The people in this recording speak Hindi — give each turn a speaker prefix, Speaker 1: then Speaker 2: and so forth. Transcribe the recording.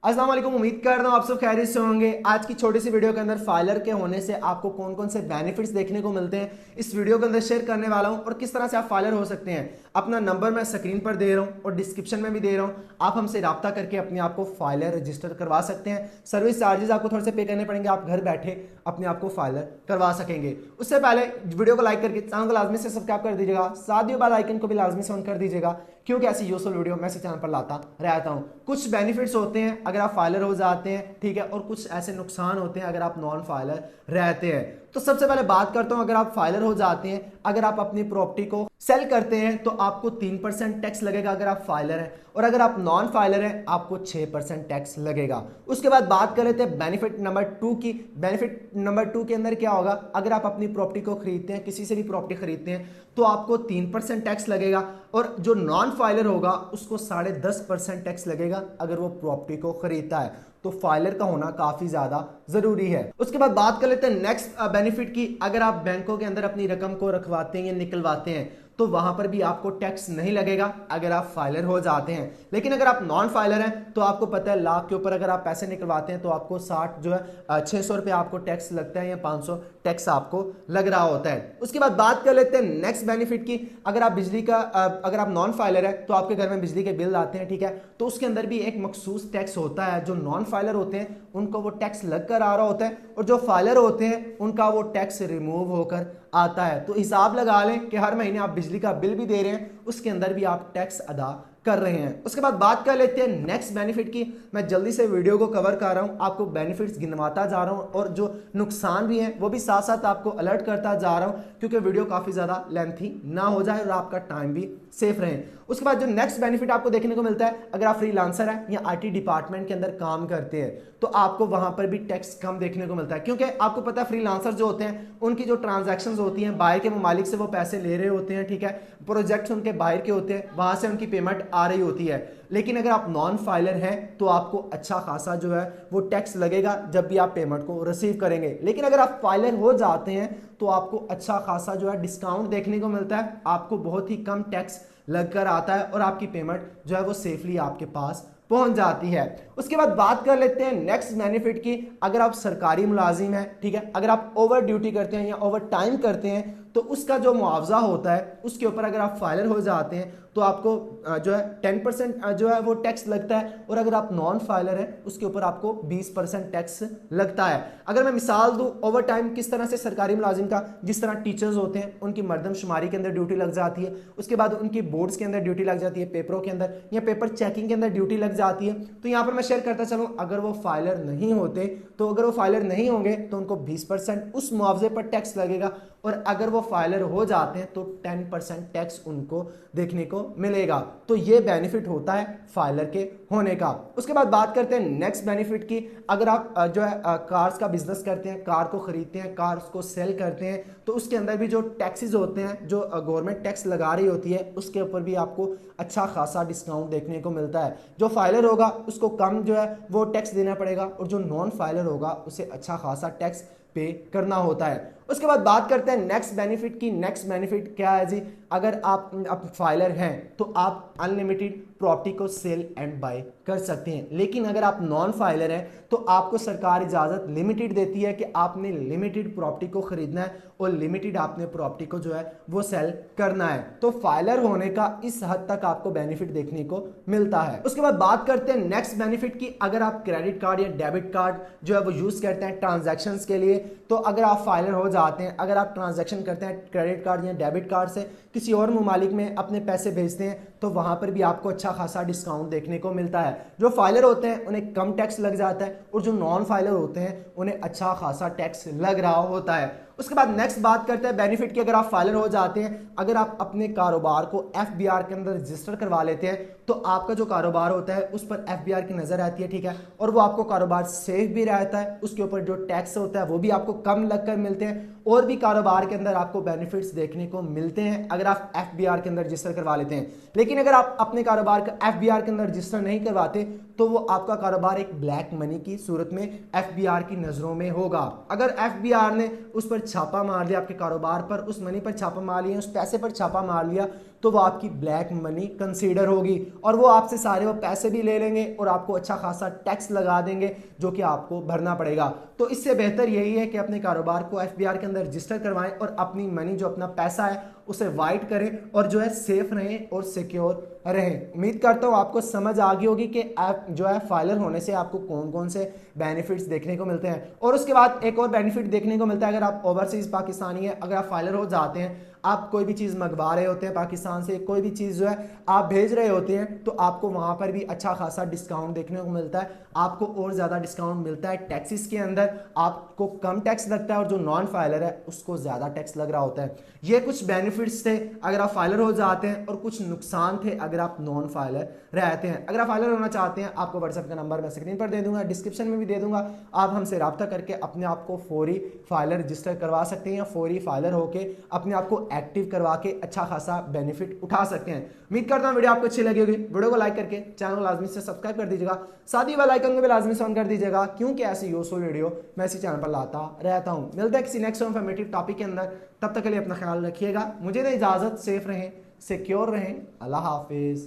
Speaker 1: अस्सलाम वालेकुम। उम्मीद कर रहा हूँ आप सब खैरियत से होंगे। आज की छोटी सी वीडियो के अंदर फाइलर के होने से आपको कौन कौन से बेनिफिट्स देखने को मिलते हैं इस वीडियो के अंदर शेयर करने वाला हूँ, और किस तरह से आप फाइलर हो सकते हैं। अपना नंबर मैं स्क्रीन पर दे रहा हूँ और डिस्क्रिप्शन में भी दे रहा हूँ। आप हमसे रब्ता करके अपने आप को फाइलर रजिस्टर करवा सकते हैं। सर्विस चार्जेस आपको थोड़े से पे करने पड़ेंगे, आप घर बैठे अपने आप को फाइलर करवा सकेंगे। उससे पहले वीडियो को लाइक करके चैनल को लाजमी से सब्सक्राइब कर दीजिएगा, साथ ही बेल आइकन को भी लाजमी से ऑन कर दीजिएगा, क्योंकि ऐसी यूजफुल वीडियो मैं इस चैनल पर लाता रहता हूँ। कुछ बेनिफिट्स होते हैं अगर आप फाइलर हो जाते हैं, ठीक है, और कुछ ऐसे नुकसान होते हैं अगर आप नॉन फाइलर रहते हैं। तो सबसे पहले बात करता हूं, अगर आप फाइलर हो जाते हैं, अगर आप अपनी प्रॉपर्टी को सेल करते हैं तो आपको 3% टैक्स लगेगा अगर आप फाइलर हैं, और अगर आप नॉन फाइलर हैं आपको 6% टैक्स लगेगा। उसके बाद बात कर लेते हैं बेनिफिट नंबर 2 की। बेनिफिट नंबर 2 के अंदर क्या होगा, अगर आप अपनी प्रॉपर्टी को खरीदते हैं, किसी से भी प्रॉपर्टी खरीदते हैं, तो आपको 3% टैक्स लगेगा, और जो नॉन फाइलर होगा उसको 10.5% टैक्स लगेगा अगर वो प्रॉपर्टी को खरीदता है। तो फाइलर का होना काफी ज्यादा जरूरी है। उसके बाद बात कर लेते हैं नेक्स्ट बेनिफिट की। अगर आप बैंकों के अंदर अपनी रकम को रखवाते हैं या निकलवाते हैं तो वहां पर भी आपको टैक्स नहीं लगेगा अगर आप फाइलर हो जाते हैं। लेकिन अगर आप नॉन फाइलर हैं तो आपको पता है लाख के ऊपर अगर आप पैसे निकलवाते हैं तो आपको 60 जो है 600 रुपये आपको टैक्स लगता है, या 500 टैक्स आपको लग रहा होता है। उसके बाद बात कर लेते हैं नेक्स्ट बेनिफिट की। अगर आप बिजली का अगर आप नॉन फाइलर है तो आपके घर में बिजली के बिल आते हैं, ठीक है, तो उसके अंदर भी एक मखसूस टैक्स होता है। जो नॉन फाइलर होते हैं उनको वो टैक्स लग कर आ रहा होता है, और जो फाइलर होते हैं उनका वो टैक्स रिमूव होकर आता है। तो हिसाब लगा लें कि हर महीने आप बिजली का बिल भी दे रहे हैं, उसके अंदर भी आप टैक्स अदा कर रहे हैं। उसके बाद बात कर लेते हैं नेक्स्ट बेनिफिट की। मैं जल्दी से वीडियो को कवर कर रहा हूं, आपको बेनिफिट्स गिनवाता जा रहा हूं, और जो नुकसान भी हैं वो भी साथ साथ आपको अलर्ट करता जा रहा हूं, क्योंकि वीडियो काफी ज्यादा लेंथी ना हो जाए और आपका टाइम भी सेफ रहे। उसके बाद जो नेक्स्ट बेनिफिट आपको देखने को मिलता है, अगर आप फ्रीलांसर हैं या आईटी डिपार्टमेंट के अंदर काम करते हैं तो आपको वहां पर भी टैक्स कम देखने को मिलता है, क्योंकि आपको पता है फ्रीलांसर जो होते हैं उनकी जो ट्रांजैक्शंस होती हैं बाहर के ममालिक से वो पैसे ले रहे होते हैं, ठीक है, प्रोजेक्ट्स उनके बाहर के होते हैं, वहां से उनकी पेमेंट आ रही होती है। लेकिन अगर आप नॉन फाइलर हैं तो आपको अच्छा खासा जो है वो टैक्स लगेगा जब भी आप पेमेंट को रिसीव करेंगे। लेकिन अगर आप फाइलर हो जाते हैं तो आपको अच्छा खासा जो है डिस्काउंट देखने को मिलता है, आपको बहुत ही कम टैक्स लग कर आता है और आपकी पेमेंट जो है वो सेफली आपके पास पहुंच जाती है। उसके बाद बात कर लेते हैं नेक्स्ट बेनिफिट की। अगर आप सरकारी मुलाजिम हैं, ठीक है, अगर आप ओवर ड्यूटी करते हैं या ओवर टाइम करते हैं तो उसका जो मुआवजा होता है उसके ऊपर अगर आप फाइलर हो जाते हैं तो आपको जो है 10% जो है वो टैक्स लगता है, और अगर आप नॉन फाइलर हैं उसके ऊपर आपको 20% टैक्स लगता है। अगर मैं मिसाल दूं ओवर टाइम किस तरह से सरकारी मुलाजिम का, जिस तरह टीचर्स होते हैं उनकी मरदमशुमारी के अंदर ड्यूटी लग जाती है, उसके बाद उनकी बोर्ड्स के अंदर ड्यूटी लग जाती है, पेपरों के अंदर या पेपर चेकिंग के अंदर ड्यूटी लग जाती है। तो यहाँ पर मैं शेयर करता चलूँ, अगर वो फाइलर नहीं होते तो अगर वो फाइलर नहीं होंगे तो उनको 20% उस मुआवजे पर टैक्स लगेगा, और अगर वो फाइलर हो जाते हैं तो 10% टैक्स उनको देखने को मिलेगा। तो ये बेनिफिट होता है फाइलर के होने का। उसके बाद बात करते हैं नेक्स्ट बेनिफिट की। अगर आप जो है कार्स का बिजनेस करते हैं, कार को खरीदते हैं, कार को सेल करते हैं, तो उसके अंदर भी जो टैक्सेस होते हैं, जो गवर्नमेंट टैक्स लगा रही होती है, उसके ऊपर भी आपको अच्छा खासा डिस्काउंट देखने को मिलता है। जो फाइलर होगा उसको कम जो है वो टैक्स देना पड़ेगा, और जो नॉन फाइलर होगा उसे अच्छा खासा टैक्स पे करना होता है। उसके बाद बात करते हैं नेक्स्ट बेनिफिट की। नेक्स्ट बेनिफिट क्या है जी, अगर आप फाइलर हैं तो आप अनलिमिटेड प्रॉपर्टी को सेल एंड बाय कर सकते हैं। लेकिन अगर आप नॉन फाइलर हैं तो आपको सरकार इजाजत लिमिटेड देती है कि आपने लिमिटेड प्रॉपर्टी को खरीदना है और लिमिटेड आपने प्रॉपर्टी को जो है वो सेल करना है। तो फाइलर होने का इस हद तक आपको बेनिफिट देखने को मिलता है। उसके बाद बात करते हैं नेक्स्ट बेनिफिट की। अगर आप क्रेडिट कार्ड या डेबिट कार्ड जो है वो यूज करते हैं ट्रांजैक्शन के लिए, तो अगर आप फाइलर हो जाते हैं, अगर आप ट्रांजैक्शन करते हैं क्रेडिट कार्ड या डेबिट कार्ड से किसी और ममालिक में अपने पैसे भेजते हैं, तो वहां पर भी आपको अच्छा खासा डिस्काउंट देखने को मिलता है। जो फाइलर होते हैं उन्हें कम टैक्स लग जाता है, और जो नॉन फाइलर होते हैं उन्हें अच्छा खासा टैक्स लग रहा होता है। उसके बाद नेक्स्ट बात करते हैं बेनिफिट की। अगर आप फाइलर हो जाते हैं, अगर आप अपने कारोबार को एफबीआर के अंदर रजिस्टर करवा लेते हैं, तो आपका जो कारोबार होता है उस पर एफबीआर की नजर रहती है, ठीक है, और वो आपको कारोबार सेफ भी रहता है, उसके ऊपर जो टैक्स होता है वो भी आपको कम लगकर मिलते हैं, और भी कारोबार के अंदर आपको बेनिफिट्स देखने को मिलते हैं अगर आप एफबीआर के अंदर रजिस्टर करवा लेते हैं। लेकिन अगर आप अपने कारोबार का एफबीआर के अंदर रजिस्टर नहीं करवाते तो वो आपका कारोबार एक ब्लैक मनी की सूरत में एफबीआर की नज़रों में होगा। अगर एफबीआर ने उस पर छापा मार दिया, आपके कारोबार पर उस मनी पर छापा मार लिया, उस पैसे पर छापा मार लिया, तो वो आपकी ब्लैक मनी कंसीडर होगी और वो आपसे सारे वो पैसे भी ले लेंगे और आपको अच्छा खासा टैक्स लगा देंगे जो कि आपको भरना पड़ेगा। तो इससे बेहतर यही है कि अपने कारोबार को एफबीआर के अंदर रजिस्टर करवाएं और अपनी मनी जो अपना पैसा है उसे वाइट करें और जो है सेफ रहें और सिक्योर रहें। उम्मीद करता हूँ आपको समझ आ गई होगी कि ऐप जो है फाइलर होने से आपको कौन कौन से बेनिफिट्स देखने को मिलते हैं। और उसके बाद एक और बेनिफिट देखने को मिलता है, अगर आप ओवरसीज पाकिस्तानी है, अगर आप फाइलर हो जाते हैं, आप कोई भी चीज़ मंगवा रहे होते हैं पाकिस्तान से, कोई भी चीज़ जो है आप भेज रहे होते हैं, तो आपको वहाँ पर भी अच्छा खासा डिस्काउंट देखने को मिलता है। आपको और ज़्यादा डिस्काउंट मिलता है टैक्सेस के अंदर, आपको कम टैक्स लगता है और जो नॉन फाइलर है उसको ज़्यादा टैक्स लग रहा होता है। ये कुछ बेनिफिट्स थे अगर आप फाइलर हो जाते हैं और कुछ नुकसान थे अगर आप नॉन फाइलर रहते हैं। अगर आप फाइलर होना चाहते हैं, आपको व्हाट्सएप का नंबर मैं स्क्रीन पर दे दूंगा, डिस्क्रिप्शन में भी दे दूंगा। आप हमसे रब्ता करके अपने आप को फौरी फाइलर रजिस्टर करवा सकते हैं या फौरी फाइलर होकर अपने आप को एक्टिव करवा के अच्छा खासा बेनिफिट उठा सकते हैं। उम्मीद करता हूं वीडियो आपको अच्छी लगी होगी। वीडियो को लाइक करके चैनल को लाजमी से सब्सक्राइब कर दीजिएगा, साथ ही बेल आइकन को भी लाजमी से ऑन कर दीजिएगा, क्योंकि ऐसी यूजफुल वीडियो मैं इसी चैनल पर लाता रहता हूं। मिलते हैं किसी नेक्स्ट इन्फॉर्मेटिव टॉपिक के अंदर, तब तक के लिए अपना ख्याल रखिएगा, मुझे दें इजाजत, सेफ रहें, सिक्योर रहें, अल्लाह हाफिज।